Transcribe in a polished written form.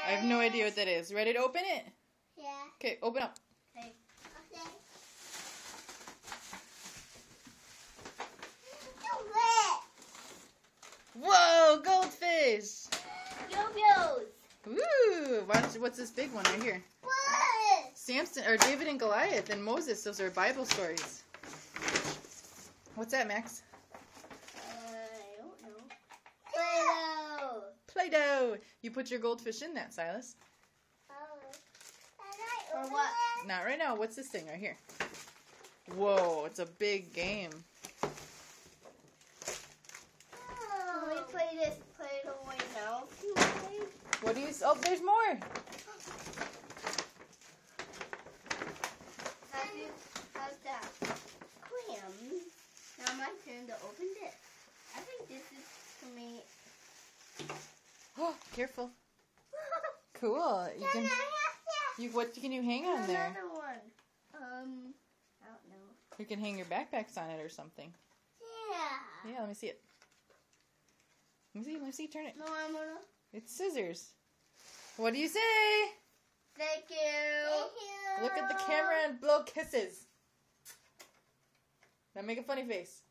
I have no idea what that is. Ready to open it? Yeah. Okay, open up. Okay. Okay. Whoa, goldfish! Yo-yos. Ooh, what's this big one right here? What? Samson, or David and Goliath and Moses. Those are Bible stories. What's that, Max? I don't know. Play-Doh. Play-Doh. You put your goldfish in that, Silas. Or what? Not right now. What's this thing right here? Whoa, it's a big game. Can we play this Play-Doh right now? What do you... Oh, there's more. How's that? Clam. Now my turn to open this. I think this is for me. Oh, careful. Cool. You can... What can you hang on there? Another one. I don't know. You can hang your backpacks on it or something. Yeah. Yeah, let me see it. Let me see, turn it. No, I'm gonna. It's scissors. What do you say? Thank you. Thank you. Look at the camera and blow kisses. Now make a funny face.